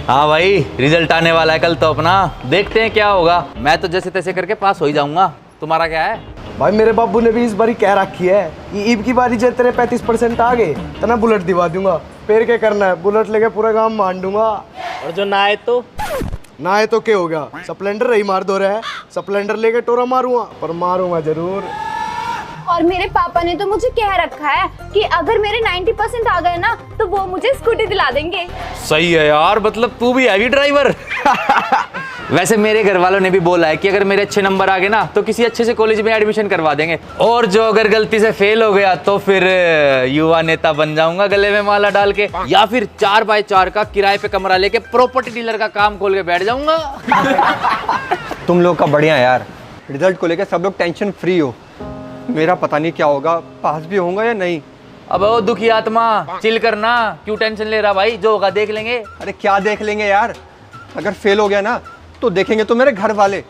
हाँ भाई, रिजल्ट आने वाला है कल, तो अपना देखते हैं क्या होगा। मैं तो जैसे तैसे करके पास हो ही जाऊंगा। तुम्हारा क्या है? भाई मेरे बाबू ने भी इस बारी कह रखी है कि ईब की बारी जब तेरे 35% आ गए तो ना बुलेट दिवा दूंगा। फिर क्या करना है, बुलेट लेके पूरा गांव मान दूंगा। और जो ना आए तो ना है तो क्या हो गया, स्प्लेंडर रही मार दो रहे, स्प्लेंडर लेके टोरा मारूंगा, पर मारूंगा जरूर। और मेरे पापा ने तो मुझे कह रखा है कि अगर मेरे 90% आ गए ना तो वो मुझे स्कूटी दिला देंगे। सही है यार, मतलब तू भी हैवी ड्राइवर। वैसे मेरे घर वालों ने भी बोला है कि अगर मेरे अच्छे नंबर आ गए ना तो किसी अच्छे से कॉलेज में एडमिशन करवा देंगे, और जो अगर गलती से फेल हो गया तो फिर युवा नेता बन जाऊंगा गले में माला डाल के, या फिर 4x4 का किराए पे कमरा लेके प्रॉपर्टी डीलर का काम खोल के बैठ जाऊंगा। तुम लोग का बढ़िया यार, रिजल्ट को लेकर सब लोग टेंशन फ्री हो। मेरा पता नहीं क्या होगा, पास भी होऊंगा या नहीं। अब ओ दुखी आत्मा, चिल करना, क्यों टेंशन ले रहा भाई, जो होगा देख लेंगे। अरे क्या देख लेंगे यार, अगर फेल हो गया ना तो देखेंगे तो मेरे घर वाले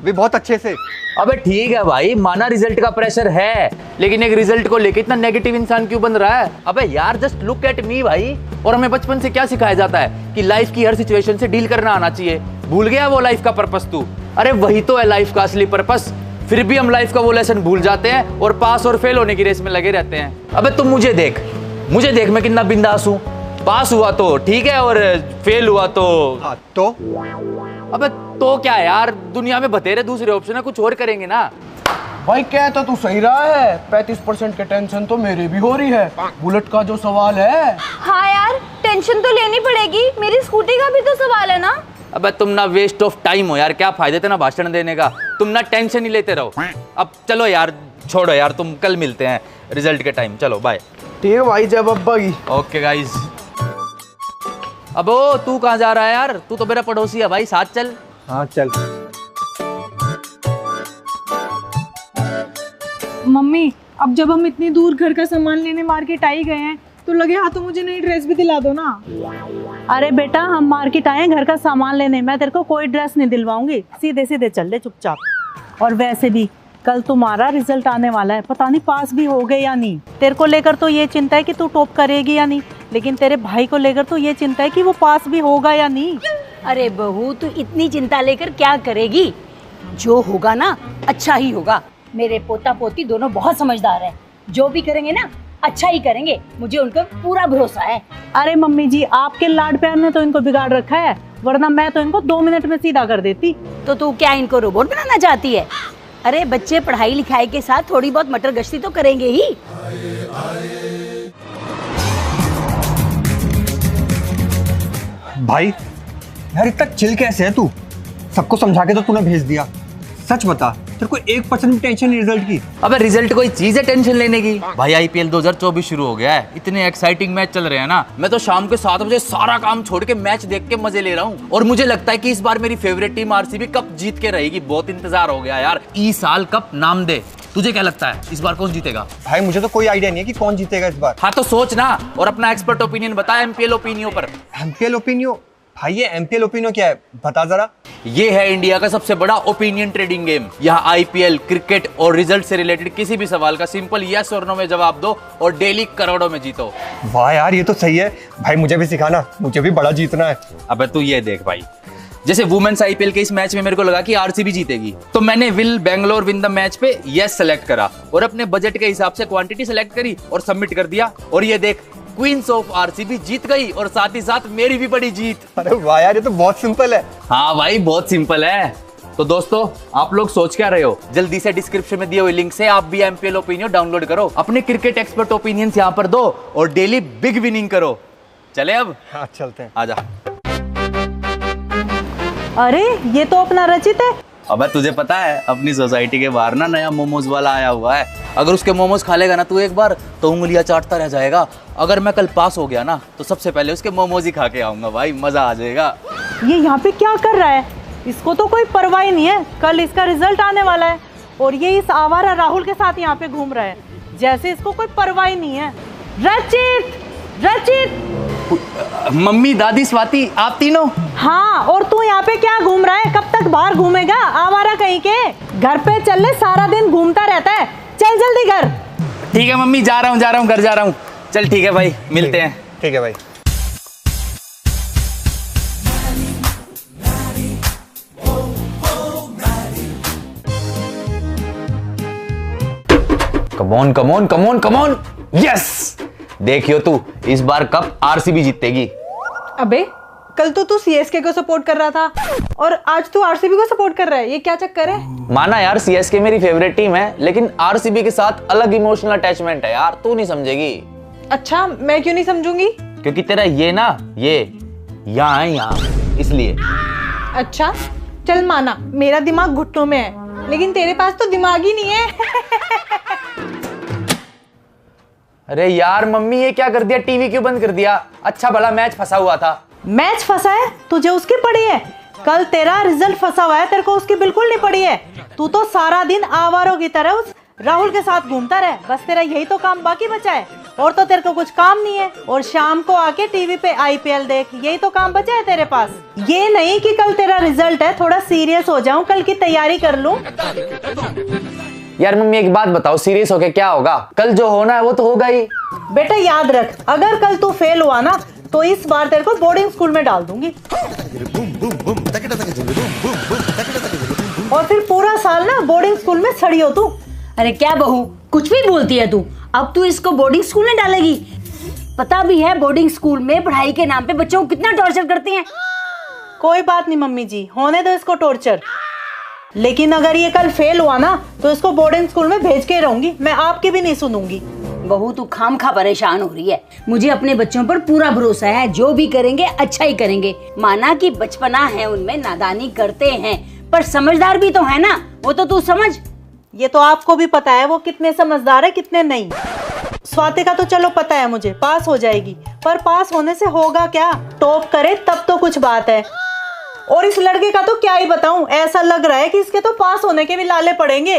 भी बहुत अच्छे से। अबे ठीक है भाई, माना रिजल्ट का प्रेशर है, लेकिन एक रिजल्ट को लेके इतना नेगेटिव इंसान क्यों बन रहा है? अबे यार जस्ट लुक एट मी भाई। और हमें बचपन से क्या सिखाया जाता है कि लाइफ की हर सिचुएशन से डील करना आना चाहिए। भूल गया वो लाइफ का पर्पस तू? अरे वही तो है लाइफ का असली पर्पस। फिर भी हम लाइफ का वो लेसन भूल जाते हैं और पास और फेल होने की रेस में लगे रहते हैं। अबे तुम मुझे देख मैं कितना बिंदास हूँ। पास हुआ तो ठीक है, और फेल हुआ तो तो अबे तो क्या यार, दुनिया में बतेरे दूसरे ऑप्शन है, कुछ और करेंगे ना। भाई कह तो तू सही रहा है, 35% के टेंशन तो मेरे भी हो रही है। बुलेट का जो सवाल है, हाँ यार टेंशन तो लेनी पड़ेगी, मेरी स्कूटी का भी तो सवाल है ना। अबे तुम ना वेस्ट ऑफ टाइम हो यार, क्या फायदे थे ना भाषण देने का, तुम ना टेंशन ही लेते रहो। अब चलो यार, छोड़ो यार, तुम कल मिलते हैं रिजल्ट के टाइम। चलो बाय। ठीक है भाई, जब अब्बा की। Okay guys. अब ओ तू कहाँ जा रहा है यार? तू तो मेरा पड़ोसी है भाई, साथ चल। हाँ चल। मम्मी, अब जब हम इतनी दूर घर का सामान लेने मार्केट आ ही गए हैं तो लगे हाथों मुझे नई ड्रेस भी दिला दो ना। अरे बेटा, हम मार्केट आए हैं घर का सामान लेने, मैं तेरे को कोई ड्रेस नहीं दिलवाऊंगी, सीधे सीधे चल ले चुपचाप। और वैसे भी कल तुम्हारा रिजल्ट आने वाला है, पता नहीं पास भी हो गए या नहीं। तेरे को लेकर तो ये चिंता है कि तू टॉप करेगी या नहीं, लेकिन तेरे भाई को लेकर तो ये चिंता है कि वो पास भी होगा या नहीं। अरे बहू, तू इतनी चिंता लेकर क्या करेगी? जो होगा ना अच्छा ही होगा। मेरे पोता पोती दोनों बहुत समझदार हैं, जो भी करेंगे ना अच्छा ही करेंगे, मुझे उन पर पूरा भरोसा है। अरे मम्मी जी, आपके लाड प्यार ने तो इनको बिगाड़ रखा है, वरना मैं तो इनको 2 मिनट में सीधा कर देती। तो तू क्या इनको रोबोट बनाना चाहती है? अरे बच्चे पढ़ाई लिखाई के साथ थोड़ी बहुत मटर गश्ती तो करेंगे ही। भाई यार इतना चिल कैसे है तू? सबको समझा के तो तूने भेज दिया। सच बता, तेरे को 1% भी टेंशन नहीं रिजल्ट की? अबे रिजल्ट कोई चीज है टेंशन लेने की? भाई आईपीएल 2024 शुरू हो गया है, इतने एक्साइटिंग मैच चल रहे हैं ना, मैं तो शाम के 7 बजे सारा काम छोड़ के मैच देख के मजे ले रहा हूँ। और मुझे लगता है कि इस बार मेरी फेवरेट टीम आरसीबी कप जीत के रहेगी। बहुत इंतजार हो गया यार, इस साल कप नाम दे। तुझे क्या लगता है इस बार कौन जीतेगा? भाई मुझे तो कोई आइडिया नहीं है कि कौन जीतेगा इस बार। हाँ तो सोच ना, और अपना एक्सपर्ट ओपिनियन बता एमपीएल ओपिनियन पर। MPL opinion? भाई ये एमपीएल ओपिनियन क्या है, बता जरा। ये है इंडिया का सबसे बड़ा ओपिनियन ट्रेडिंग गेम। यहाँ आईपीएल, क्रिकेट और रिजल्ट से रिलेटेड किसी भी सवाल का सिंपल यस और नो में जवाब दो और डेली करोड़ों में जीतो। वाह यार, ये तो सही है। भाई मुझे भी सिखाना, मुझे भी बड़ा जीतना है। अबे तू ये देख भाई, जैसे वुमेन्स आईपीएल के इस मैच में मेरे को लगा कि आरसीबी जीतेगी, तो मैंने will Bangalore win the match पे यस सेलेक्ट करा और अपने बजट के हिसाब से क्वांटिटी सेलेक्ट करी और सबमिट कर दिया। और ये देख, क्वींस ऑफ आरसीबी जीत गई और साथ ही साथ मेरी भी बड़ी जीत। अरे वाह यार, ये तो बहुत सिंपल है। हाँ भाई बहुत सिंपल है। तो दोस्तों, आप लोग सोच क्या रहे हो? जल्दी से डिस्क्रिप्शन में दिए हुए लिंक से आप भी एमपीएल ओपिनियन डाउनलोड करो, अपने क्रिकेट एक्सपर्ट ओपिनियंस यहाँ पर दो और डेली बिग विनिंग करो। चले अब? हाँ चलते हैं। आजा। अरे ये तो अपना रचित है। अबे तुझे पता है अपनी सोसाइटी के बाहर ना नया मोमोज वाला आया हुआ है। अगर उसके मोमोज खा लेगा ना तू एक बार, तो उंगलियां चाटता रह जाएगा। अगर मैं कल पास हो गया ना तो सबसे पहले उसके मोमोज ही खा के आऊंगा भाई, मजा आ जाएगा। ये यहाँ पे क्या कर रहा है? इसको तो कोई परवाह ही नहीं है, कल इसका रिजल्ट आने वाला है और ये इस आवारा राहुल के साथ यहाँ पे घूम रहा है, जैसे इसको कोई परवाह ही नहीं है। रचित, रचित, मम्मी, दादी, स्वाति, आप तीनों? हाँ, और तू यहाँ पे क्या घूम रहा है? कब तक बाहर घूमेगा आवारा कहीं के? घर पे चल ले, सारा दिन घूमता रहता है, चल जल्दी घर। ठीक है मम्मी, जा रहा हूँ घर जा रहा हूँ। चल ठीक है भाई, मिलते हैं। ठीक है भाई। Come on come on come on come on, yes. देखियो तू इस बार कप आरसीबी जीतेगी। अबे कल तो तू सीएसके को सपोर्ट कर रहा था और आज तू आरसीबी को सपोर्ट कर रहा है, ये क्या चक्कर है? माना यार सीएसके मेरी फेवरेट टीम है, लेकिन आरसीबी के साथ अलग इमोशनल अटैचमेंट है यार, तू नहीं समझेगी। अच्छा, मैं क्यों नहीं समझूंगी? क्योंकि तेरा ये ना, ये यहाँ है, यहाँ, इसलिए। अच्छा चल माना मेरा दिमाग घुटनों में है, लेकिन तेरे पास तो दिमाग ही नहीं है। अरे यार मम्मी ये क्या कर दिया, टीवी क्यों बंद कर दिया? अच्छा भला मैच फंसा हुआ था। मैच फंसा है? तुझे उसकी पड़ी है? कल तेरा रिजल्ट फंसा हुआ है, तेरे को उसकी बिल्कुल नहीं पड़ी है। तू तो सारा दिन आवारों की तरह उस राहुल के साथ घूमता रहे, बस तेरा यही तो काम बाकी बचा है, और तो तेरे को कुछ काम नहीं है। और शाम को आके टीवी पे आईपीएल देख, यही तो काम बचा है तेरे पास। ये नहीं कि कल तेरा रिजल्ट है थोड़ा सीरियस हो जाऊं, कल की तैयारी कर लूं। यार मम्मी एक बात बताओ, सीरियस होके क्या होगा? कल जो होना है वो तो होगा ही। बेटा याद रख, अगर कल तू फेल हुआ ना तो इस बार तेरे को बोर्डिंग स्कूल में डाल दूंगी, और फिर पूरा साल ना बोर्डिंग स्कूल में सड़ी हो तू। अरे क्या बहू, कुछ भी बोलती है तू। अब तू इसको बोर्डिंग स्कूल में डालेगी? पता भी है बोर्डिंग स्कूल में पढ़ाई के नाम पे बच्चों को कितना टॉर्चर करते हैं। कोई बात नहीं मम्मी जी, होने दो इसको टॉर्चर। लेकिन अगर ये कल फेल हुआ ना तो इसको बोर्डिंग स्कूल में भेज के रहूंगी, मैं आपकी भी नहीं सुनूंगी। बहू तू खामखा परेशान हो रही है। मुझे अपने बच्चों पर पूरा भरोसा है, जो भी करेंगे अच्छा ही करेंगे। माना कि बचपना है, उनमें नादानी करते हैं, पर समझदार भी तो है ना, वो तो तू समझ। ये तो आपको भी पता है वो कितने समझदार है कितने नहीं। स्वाति का तो चलो पता है मुझे, पास हो जाएगी, पर पास होने से होगा क्या? टॉप करे तब तो कुछ बात है। और इस लड़के का तो क्या ही बताऊं, ऐसा लग रहा है कि इसके तो पास होने के भी लाले पड़ेंगे।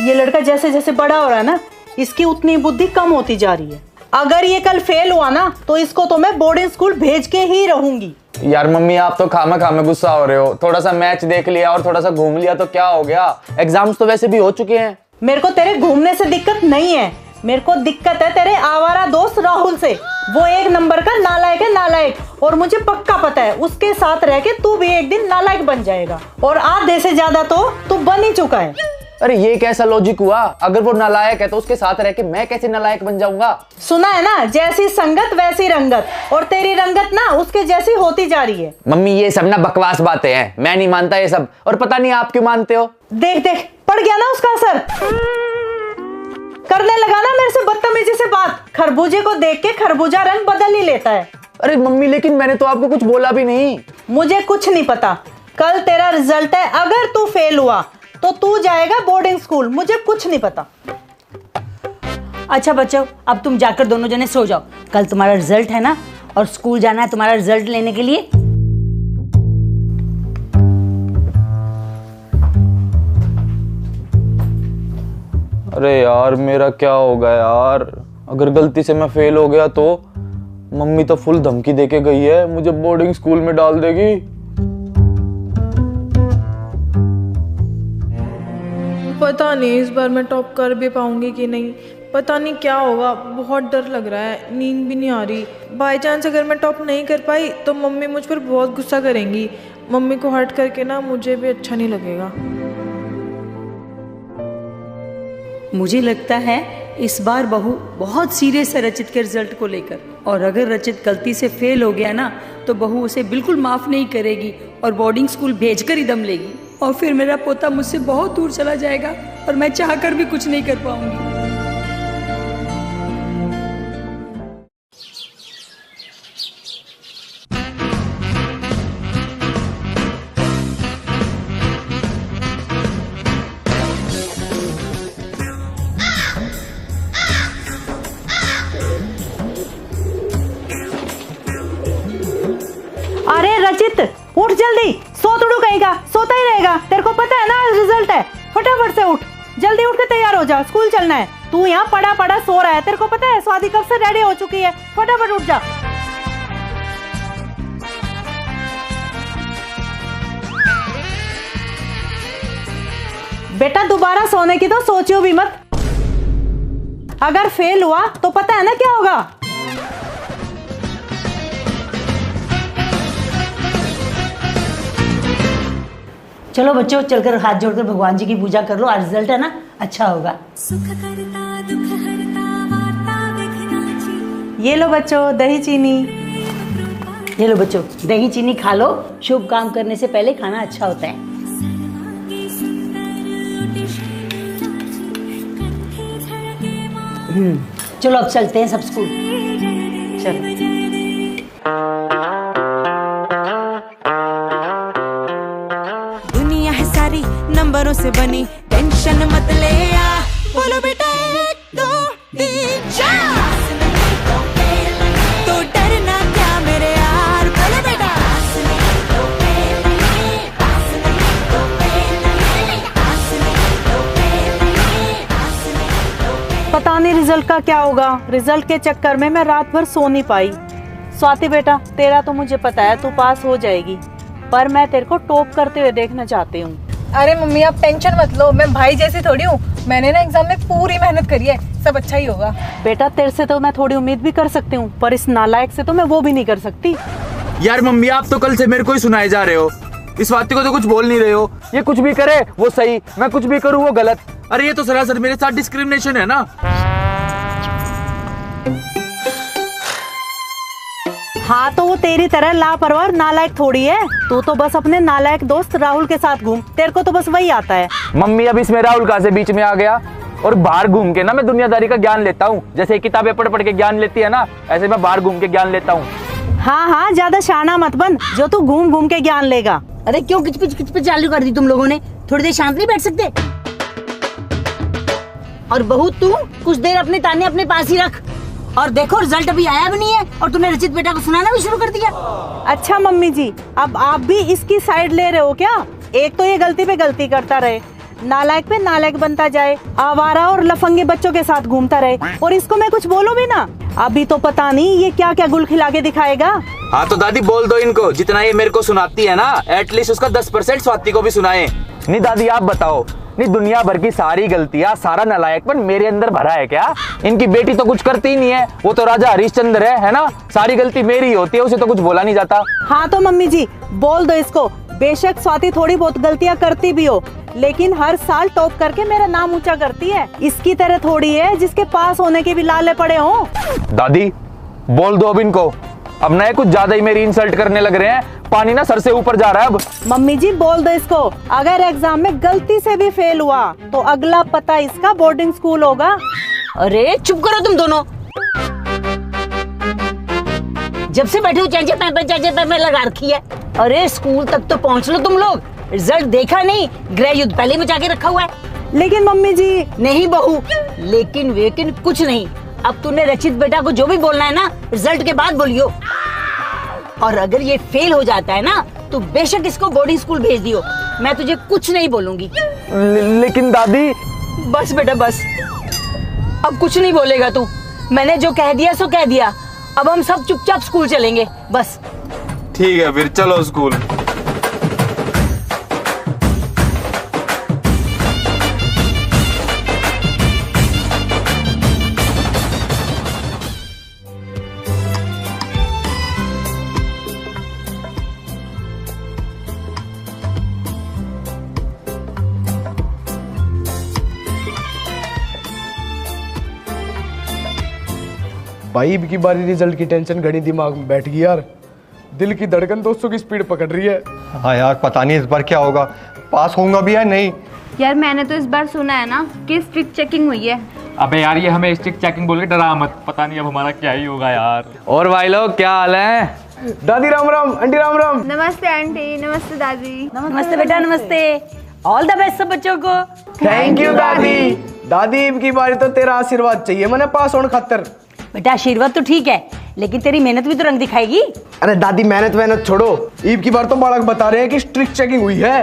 ये लड़का जैसे जैसे बड़ा हो रहा है ना, इसकी उतनी बुद्धि कम होती जा रही है। अगर ये कल फेल हुआ ना तो इसको तो मैं बोर्डिंग स्कूल भेज के ही रहूंगी। यार मम्मी आप तो खामा खामा गुस्सा हो रहे हो। थोड़ा सा मैच देख लिया और थोड़ा सा घूम लिया तो क्या हो गया? एग्जाम्स तो वैसे भी हो चुके हैं। मेरे को तेरे घूमने से दिक्कत नहीं है, मेरे को दिक्कत है तेरे आवारा दोस्त राहुल से। वो एक नंबर का नालायक है, नालायक। और मुझे पक्का पता है उसके साथ रह के तू भी एक दिन नालायक बन जाएगा, और आधे से ज्यादा तो तू बन ही चुका है। अरे ये कैसा लॉजिक हुआ? अगर वो नालायक है तो उसके साथ रह के मैं कैसे नालायक बन जाऊंगा? सुना है ना, जैसी संगत वैसी रंगत, और तेरी रंगत ना उसके जैसी होती जा रही है। मम्मी ये सब ना बकवास बातें हैं, मैं नहीं मानता ये सब, और पता नहीं आप क्यों मानते हो। देख देख पड़ गया ना उसका असर, करने लगा ना मेरे से बदतमीजी से बात। खरबूजे को देख के खरबूजा रंग बदल ही लेता है। अरे मम्मी लेकिन मैंने तो आपको कुछ बोला भी नहीं। मुझे कुछ नहीं पता, कल तेरा रिजल्ट है, अगर तू फेल हुआ तो तू जाएगा बोर्डिंग स्कूल, मुझे कुछ नहीं पता। अच्छा बच्चों, अब तुम जाकर दोनों जने सो जाओ, कल तुम्हारा रिजल्ट है ना, और स्कूल जाना है तुम्हारा रिजल्ट लेने के लिए। अरे यार मेरा क्या होगा यार, अगर गलती से मैं फेल हो गया तो मम्मी तो फुल धमकी देके गई है, मुझे बोर्डिंग स्कूल में डाल देगी। पता नहीं इस बार मैं टॉप कर भी पाऊंगी कि नहीं, पता नहीं क्या होगा, बहुत डर लग रहा है, नींद भी नहीं आ रही। बाय चांस अगर मैं टॉप नहीं कर पाई तो मम्मी मुझ पर बहुत गुस्सा करेंगी। मम्मी को हर्ट करके ना मुझे भी अच्छा नहीं लगेगा। मुझे लगता है इस बार बहू बहुत सीरियस है रचित के रिजल्ट को लेकर, और अगर रचित गलती से फेल हो गया ना तो बहू उसे बिल्कुल माफ नहीं करेगी और बोर्डिंग स्कूल भेजकर ही दम लेगी, और फिर मेरा पोता मुझसे बहुत दूर चला जाएगा और मैं चाहकर भी कुछ नहीं कर पाऊंगी। अरे रचित उठ जल्दी, सो तुड़ू कहेगा, सोता ही रहेगा। तेरे को पता है ना रिजल्ट है, फटाफट से उठ, जल्दी उठ के तैयार हो जा, स्कूल चलना है। तू यहाँ पड़ा पड़ा सो रहा है, तेरे को पता है स्वाति कब से रेडी हो चुकी है, फटाफट उठ जा। बेटा दोबारा सोने की तो सोचो भी मत, अगर फेल हुआ तो पता है ना क्या होगा। चलो बच्चों, चलकर हाथ जोड़कर भगवान जी की पूजा कर लो, आज रिजल्ट है ना अच्छा होगा। ये लो बच्चों दही चीनी। ये लो बच्चों दही चीनी खा लो, शुभ काम करने से पहले खाना अच्छा होता है। चलो अब चलते हैं सब स्कूल। चलो। दुनिया है सारी नंबरों से बनी, टेंशन मत ले आ, बोलो बेटा 1 2 3 4, तो डरना क्या मेरे यार, बोलो बेटा। पता नहीं रिजल्ट का क्या होगा। रिजल्ट के चक्कर में मैं रात भर सो नहीं पाई। स्वाति बेटा, तेरा तो मुझे पता है तू पास हो जाएगी, पर मैं तेरे को टॉप करते हुए देखना चाहती हूँ। अरे मम्मी आप टेंशन मत लो, मैं भाई जैसी थोड़ी हूँ। मैंने ना एग्जाम में पूरी मेहनत करी है, सब अच्छा ही होगा। बेटा तेरे से तो मैं थोड़ी उम्मीद भी कर सकती हूँ, पर इस नालायक से तो मैं वो भी नहीं कर सकती। यार मम्मी, आप तो कल से मेरे को ही सुनाए जा रहे हो, इस स्वाति को तो कुछ बोल नहीं रहे हो। ये कुछ भी करे वो सही, मैं कुछ भी करूँ वो गलत। अरे ये तो सरासर मेरे साथ डिस्क्रिमिनेशन है ना। हाँ तो वो तेरी तरह लापरवाह और नालायक थोड़ी है। तू तो बस अपने नालायक दोस्त राहुल के साथ घूम, तेरे को तो बस वही आता है। मम्मी अब इसमें राहुल कहाँ से बीच में आ गया? और बाहर घूम के ना मैं दुनियादारी का ज्ञान लेता हूँ, जैसे किताबें पढ़ पढ़ के ज्ञान लेती है ना, ऐसे मैं बाहर घूम के ज्ञान लेता हूँ। हाँ हाँ ज्यादा शाना मत बन, जो तू घूम घूम के ज्ञान लेगा। अरे क्यों किचपिच चालू कर दी तुम लोगों ने? थोड़ी देर शांत नहीं बैठ सकते? और बहू तू कुछ देर अपने ताने अपने पास ही रख। और देखो रिजल्ट अभी आया भी नहीं है और तूने रचित बेटा को सुनाना भी शुरू कर दिया। अच्छा मम्मी जी, अब आप भी इसकी साइड ले रहे हो क्या? एक तो ये गलती पे गलती करता रहे, नालायक पे नालायक बनता जाए, आवारा और लफंगे बच्चों के साथ घूमता रहे, और इसको मैं कुछ बोलूं भी ना। अभी तो पता नहीं ये क्या क्या गुल खिला के दिखाएगा। हाँ तो दादी बोल दो इनको, जितना ये मेरे को सुनाती है ना, एटलीस्ट उसका 10% स्वाति को भी सुनाए। नहीं दादी आप बताओ, नहीं दुनिया भर की सारी गलतियाँ, सारा नालायकपन मेरे अंदर भरा है क्या? इनकी बेटी तो कुछ करती ही नहीं है, वो तो राजा हरिश्चंद्र है ना? सारी गलती मेरी होती है, उसे तो कुछ बोला नहीं जाता। हाँ तो मम्मी जी बोल दो इसको, बेशक स्वाति थोड़ी बहुत गलतियाँ करती भी हो, लेकिन हर साल टॉप करके मेरा नाम ऊंचा करती है। इसकी तरह थोड़ी है जिसके पास होने के भी लाले पड़े हों। दादी बोल दो अब इनको, अब नए कुछ ज्यादा ही मेरी इंसल्ट करने लग रहे हैं, पानी ना सर से ऊपर जा रहा है अब। मम्मी जी बोल दो इसको, अगर एग्जाम में गलती से भी फेल हुआ तो अगला पता इसका बोर्डिंग स्कूल होगा। अरे चुप करो तुम दोनों, जब से बैठे हो चाचे पैपे लगा रखी है। अरे स्कूल तक तो पहुंच लो तुम लोग, रिजल्ट देखा नहीं? गृह युद्ध पहले में जाके रखा हुआ है। लेकिन मम्मी जी। नहीं बहू, लेकिन वेकिन कुछ नहीं। अब तूने रचित बेटा को जो भी बोलना है ना, रिजल्ट के बाद बोलियो। और अगर ये फेल हो जाता है ना, तो बेशक इसको बोर्डिंग स्कूल भेज दियो, मैं तुझे कुछ नहीं बोलूंगी। लेकिन दादी। बस बेटा बस, अब कुछ नहीं बोलेगा तू। मैंने जो कह दिया सो कह दिया, अब हम सब चुपचाप स्कूल चलेंगे बस। ठीक है फिर चलो स्कूल। भाई अब की बारी रिजल्ट की टेंशन घड़ी दिमाग में बैठ गई यार। दिल की धड़कन 200 की स्पीड पकड़ रही है। हाँ यार पता नहीं इस बार क्या होगा, पास होऊंगा भी या नहीं। यार मैंने तो इस बार सुना है ना कि स्ट्रिक्ट चेकिंग हुई है। अबे यार ये हमें स्ट्रिक्ट चेकिंग बोल के डरा मत, पता नहीं अब हमारा क्या ही होगा यार। और भाई लोग क्या हाल है? दादी राम राम, आंटी राम राम। नमस्ते आंटी, नमस्ते दादी। नमस्ते बेटा नमस्ते। ऑल द बेस्ट सब बच्चों को। थैंक यू दादी। दादी अब की बारी तो तेरा आशीर्वाद चाहिए मैंने पास होने खातर। बेटा आशीर्वाद तो ठीक है, लेकिन तेरी मेहनत भी तो रंग दिखाएगी। अरे दादी मेहनत छोड़ो, ईब की बार तो बालक बता रहे हैं कि स्ट्रिक्ट चेकिंग हुई है।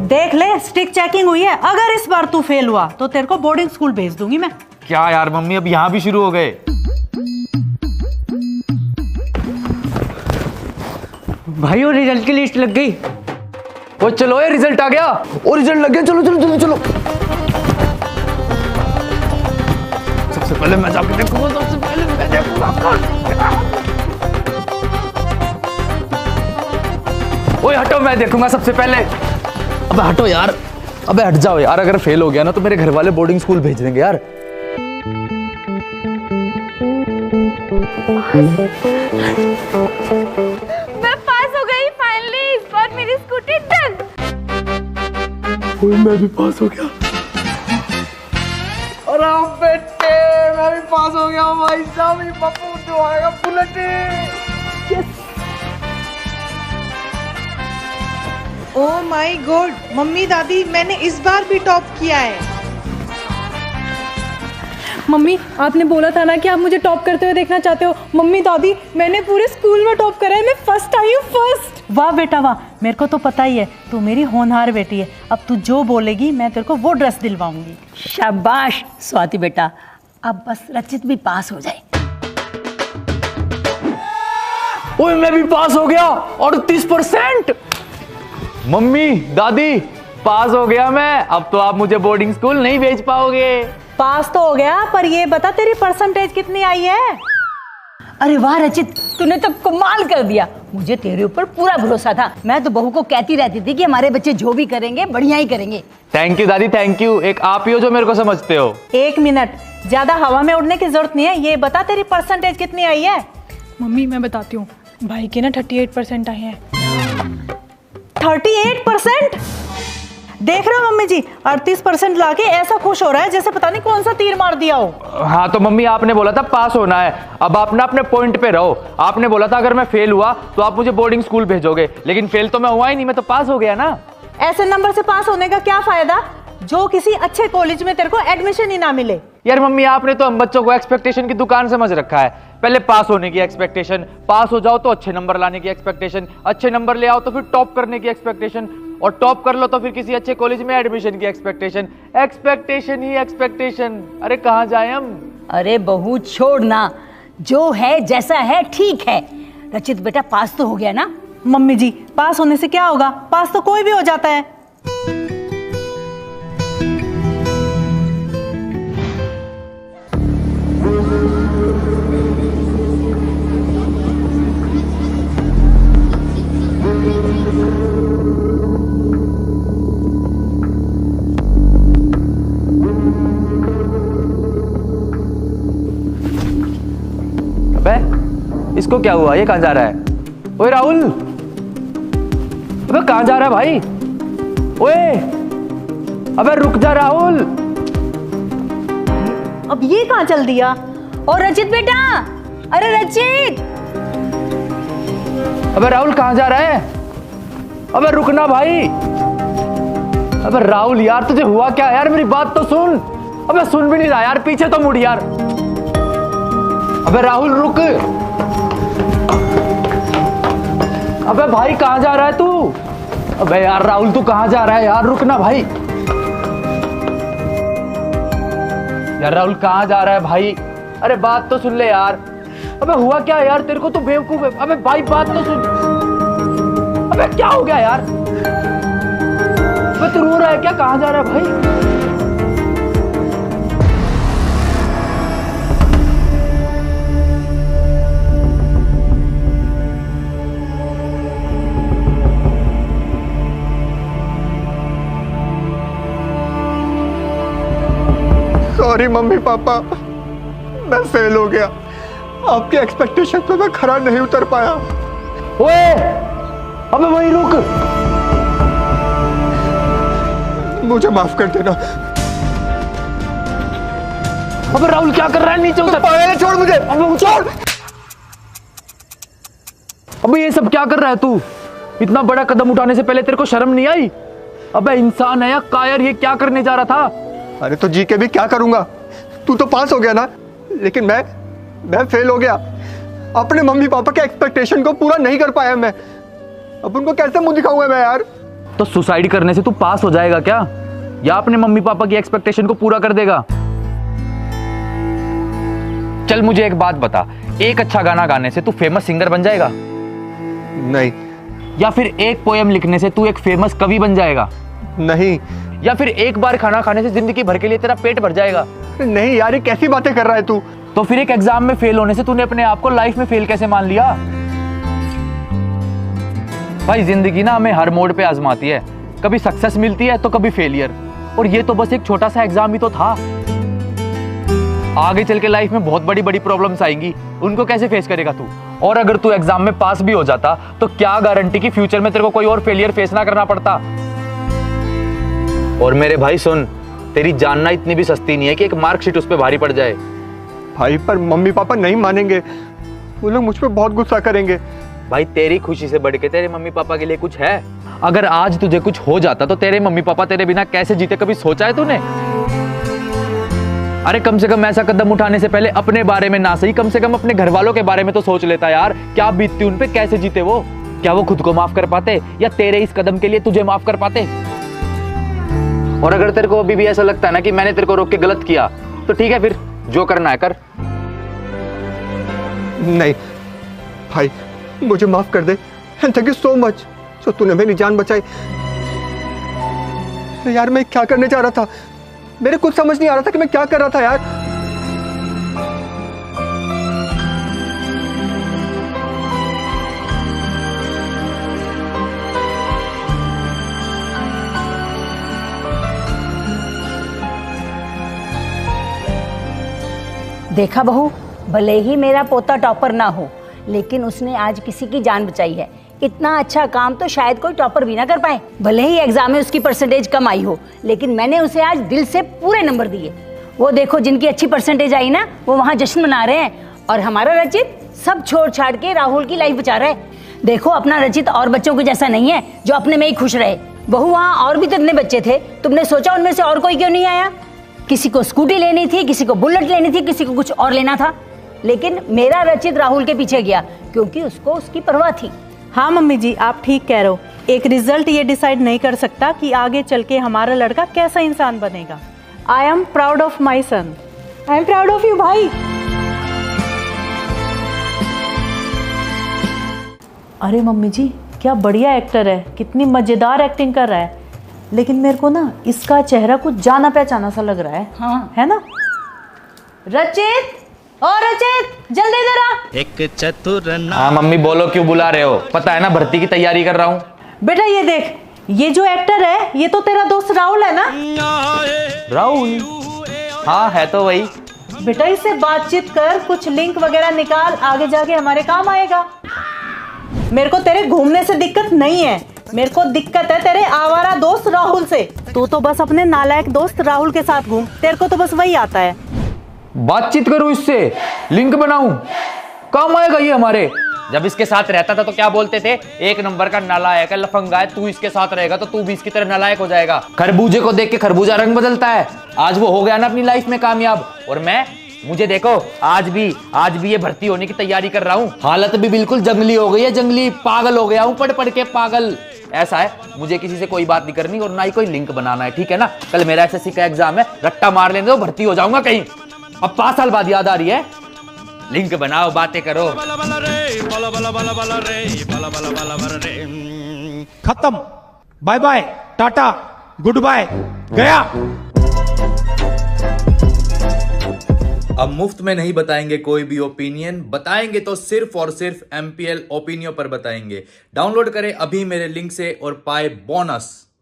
देख ले स्ट्रिक्ट चेकिंग हुई है, अगर इस बार तू फेल हुआ तो तेरे को बोर्डिंग स्कूल भेज दूंगी मैं। क्या यार मम्मी अब यहाँ भी शुरू हो गए? भाई और रिजल्ट की लिस्ट लग गई। वो चलो ये रिजल्ट आ गया। और रिजल्ट लग गया, चलो चलो चलो चलो। सबसे पहले मैं जाके देखूंगा, सबसे पहले मैं देखूंगा। ओए हटो, मैं देखूंगा सबसे पहले। अबे हटो यार, अबे हट जाओ यार, अगर फेल हो गया ना तो मेरे घर वाले बोर्डिंग स्कूल भेज देंगे यार। मैं पास हो गई फाइनली, इस बार मेरी स्कूटी डन। मैं भी पास हो गया। अरे बेटे मैं भी पास हो गया भाई साहब, मेरी पप्पू तो आएगा bullet. Oh my God, mummy दादी मैंने इस बार भी टॉप किया है। मम्मी आपने बोला था ना कि आप मुझे टॉप करते हुए देखना चाहते हो। मम्मी दादी मैंने पूरे स्कूल में टॉप करा है, मैं फर्स्ट आई हूँ, फर्स्ट। वाह बेटा वाह, मेरे को तो पता ही है तू मेरी होनहार बेटी है। अब तू जो बोलेगी मैं तेरे को वो ड्रेस दिलवाऊंगी। शाबाश स्वाति बेटा, अब बस रचित भी पास हो जाए। ओए मैं भी पास हो गया, 38%। मम्मी दादी पास हो गया मैं, अब तो आप मुझे बोर्डिंग स्कूल नहीं भेज पाओगे। पास तो हो गया, पर ये बता तेरी परसेंटेज कितनी आई है? अरे वाह रचित, तूने तो कमाल कर दिया। मुझे तेरे ऊपर पूरा भरोसा था। मैं तो बहू को कहती रहती थी कि हमारे बच्चे जो भी करेंगे बढ़िया ही करेंगे। थैंक यू दादी, थैंक यू। एक आप ही हो जो मेरे को समझते हो। 1 मिनट, ज्यादा हवा में उड़ने की जरूरत नहीं है। ये बता तेरी परसेंटेज कितनी आई है? मम्मी मैं बताती हूँ, भाई के ना 38% आए हैं। 38%? देख रहे हो मम्मी जी, 38% लाके ऐसा खुश हो रहा है जैसे पता नहीं कौन सा तीर मार दिया हो। हाँ तो मम्मी आपने बोला था पास होना है, अब आप ना अपने पॉइंट पे रहो। आपने बोला था अगर मैं फेल हुआ तो आप मुझे बोर्डिंग स्कूल भेजोगे, लेकिन फेल तो मैं हुआ ही नहीं, मैं तो पास हो गया ना। ऐसे नंबर से पास होने का क्या फायदा जो किसी अच्छे कॉलेज में तेरे को एडमिशन ही ना मिले। यार मम्मी आपने तो हम बच्चों को एक्सपेक्टेशन की दुकान समझ रखा है। पहले पास होने की एक्सपेक्टेशन, पास हो जाओ तो अच्छे नंबर लाने की एक्सपेक्टेशन, अच्छे नंबर ले आओ तो फिर टॉप करने की एक्सपेक्टेशन, और टॉप कर लो तो फिर किसी अच्छे कॉलेज में एडमिशन की एक्सपेक्टेशन। एक्सपेक्टेशन ही एक्सपेक्टेशन। अरे कहाँ जाए हम? अरे बहू छोड़ना, जो है जैसा है ठीक है। रचित बेटा पास तो हो गया ना। मम्मी जी पास होने से क्या होगा, पास तो कोई भी हो जाता है। इसको क्या हुआ, ये कहाँ जा रहा है? ओए राहुल, अबे कहाँ जा रहा है भाई? ओए अबे रुक जा राहुल। अब ये कहाँ चल दिया? और रचित बेटा, अरे रचित। अबे राहुल कहाँ जा रहा है? अबे रुकना भाई। अबे राहुल यार तुझे हुआ क्या यार, मेरी बात तो सुन। अबे सुन भी नहीं रहा यार, पीछे तो मुड़ यार। अबे राहुल रुक। अबे भाई कहाँ जा रहा है तू? अबे यार राहुल तू कहाँ जा रहा है यार, रुकना भाई। यार राहुल कहाँ जा रहा है भाई? अरे बात तो सुन ले यार। अबे हुआ क्या यार तेरे को, तो बेवकूफ है। अबे भाई बात तो सुन। अबे क्या हो गया यार? अबे तू रो रहा है क्या? कहाँ जा रहा है भाई? सॉरी मम्मी पापा, मैं फेल हो गया। आपकी एक्सपेक्टेशन पे मैं खरा नहीं उतर पाया। ओए अबे वहीं रुक। मुझे माफ कर देना। अबे राहुल क्या कर रहा है? नीचे उतर। छोड़ मुझे। अबे छोड़। अबे ये सब क्या कर रहा है तू? इतना बड़ा कदम उठाने से पहले तेरे को शर्म नहीं आई? अबे इंसान है या कायर, ये क्या करने जा रहा था? अरे तो जी के भी क्या करूंगा? तू तो पास हो गया ना, लेकिन मैं फेल हो गया। अपने मम्मी पापा के एक्सपेक्टेशन को पूरा नहीं कर पाया मैं। अब उनको कैसे मुंह दिखाऊंगा मैं यार? तो सुसाइड करने से तू पास हो जाएगा क्या, या अपने मम्मी पापा की एक्सपेक्टेशन को पूरा कर देगा? चल मुझे एक बात बता, एक अच्छा गाना गाने से तू फेमस सिंगर बन जाएगा? नहीं। या फिर एक पोएम लिखने से तू एक फेमस कवि बन जाएगा? नहीं। या फिर एक बार खाना खाने से जिंदगी भर के लिए तेरा पेट भर जाएगा? नहीं यार, ये कैसी बातें कर रहा है तू? तो फिर एक एग्जाम में फेल होने से तूने अपने आप को लाइफ में फेल कैसे मान लिया? भाई जिंदगी ना हमें हर मोड़ पे आजमाती है, कभी सक्सेस मिलती है तो कभी फेलियर, और ये तो बस एक छोटा सा एग्जाम ही तो था। आगे चल के लाइफ में बहुत बड़ी बड़ी प्रॉब्लम्स आएंगी, उनको कैसे फेस करेगा तू? और अगर तू एग्जाम में पास भी हो जाता तो क्या गारंटी कि फ्यूचर में तेरे को कोई और फेलियर फेस ना करना पड़ता। और मेरे भाई सुन, तेरी जानना इतनी भी सस्ती नहीं है कि एक मार्कशीट उस पर भारी पड़ जाए। भाई पर मम्मी पापा नहीं मानेंगे, वो लोग मुझ पर बहुत गुस्सा करेंगे। भाई तेरी खुशी से बढ़ के तेरे मम्मी पापा के लिए कुछ है? अगर आज तुझे कुछ हो जाता तो तेरे मम्मी पापा तेरे बिना कैसे जीते, कभी सोचा है तूने? अरे कम से कम ऐसा कदम उठाने से पहले अपने बारे में ना सही, कम से कम अपने घर वालों के बारे में तो सोच लेता यार। क्या बीतती उन पे, कैसे जीते वो? क्या वो खुद को माफ कर पाते, या तेरे इस कदम के लिए तुझे माफ कर पाते? और अगर तेरे को अभी भी ऐसा लगता है ना कि मैंने तेरे को रोक के गलत किया, तो ठीक है, फिर जो करना है कर। नहीं भाई, मुझे माफ कर दे। थैंक यू सो मच, जो तूने मेरी जान बचाई। यार मैं क्या करने जा रहा था, मेरे कुछ समझ नहीं आ रहा था कि मैं क्या कर रहा था यार। देखा बहू, भले ही मेरा पोता टॉपर ना हो, लेकिन उसने आज किसी की जान बचाई है। इतना अच्छा काम तो शायद कोई टॉपर भी ना कर पाए। भले ही एग्जाम में उसकी परसेंटेज कम आई हो, लेकिन मैंने उसे आज दिल से पूरे नंबर दिए। वो देखो, जिनकी अच्छी परसेंटेज आई ना, वो वहाँ जश्न मना रहे हैं, और हमारा रचित सब छोड़ छाड़ के राहुल की लाइफ बचा रहा है। देखो, अपना रचित और बच्चों के जैसा नहीं है जो अपने में ही खुश रहे। बहू, वहाँ और भी तो इतने बच्चे थे, तुमने सोचा उनमें से और कोई क्यों नहीं आया? किसी को स्कूटी लेनी थी, किसी को बुलेट लेनी थी, किसी को कुछ और लेना था, लेकिन मेरा रचित राहुल के पीछे गया क्योंकि उसको उसकी परवाह थी। हाँ मम्मी जी, आप ठीक कह रहे हो। एक रिजल्ट ये डिसाइड नहीं कर सकता कि आगे चल के हमारा लड़का कैसा इंसान बनेगा। I am proud of my son. I am proud of you भाई। अरे मम्मी जी, क्या बढ़िया एक्टर है, कितनी मजेदार एक्टिंग कर रहा है। लेकिन मेरे को ना इसका चेहरा कुछ जाना पहचाना सा लग रहा है। हाँ है ना? रचित, ओ रचित, जल्दी इधर आ। एक चतुर। हाँ मम्मी बोलो, क्यों बुला रहे हो? पता है ना भर्ती की तैयारी कर रहा हूँ। बेटा ये देख, ये जो एक्टर है ये तो तेरा दोस्त राहुल है ना? राहुल? हाँ है तो वही। बेटा इससे बातचीत कर, कुछ लिंक वगैरह निकाल, आगे जाके हमारे काम आएगा। मेरे को तेरे घूमने से दिक्कत नहीं है, मेरे को दिक्कत है तेरे आवारा दोस्त राहुल से। तू तो बस अपने नालायक दोस्त राहुल के साथ घूम, तेरे को तो बस वही आता है। बातचीत करूं इससे, लिंक बनाऊं, काम आएगा ये हमारे। जब इसके साथ रहता था तो क्या बोलते थे? एक नंबर का नालायक है, लफंगा है। तू इसके साथ रहेगा तो तू भी इसकी तरह नालायक हो जाएगा। खरबूजे को देख के खरबूजा रंग बदलता है। आज वो हो गया ना अपनी लाइफ में कामयाब, और मैं, मुझे देखो आज भी ये भर्ती होने की तैयारी कर रहा हूँ। हालत भी बिल्कुल जंगली हो गई है, जंगली पागल हो गया हूँ, पढ़ पढ़ के पागल। ऐसा है, मुझे किसी से कोई बात नहीं करनी और ना ही कोई लिंक बनाना है, ठीक है ना? कल मेरा एसएससी का एग्जाम है, रट्टा मार लेने दो, भर्ती हो जाऊंगा कहीं। अब 5 साल बाद याद आ रही है, लिंक बनाओ, बातें करो। खत्म, bye bye, tata, good bye, गया। अब मुफ्त में नहीं बताएंगे कोई भी ओपिनियन, बताएंगे तो सिर्फ और सिर्फ MPL ओपिनियन पर बताएंगे। डाउनलोड करें अभी मेरे लिंक से और पाए बोनस।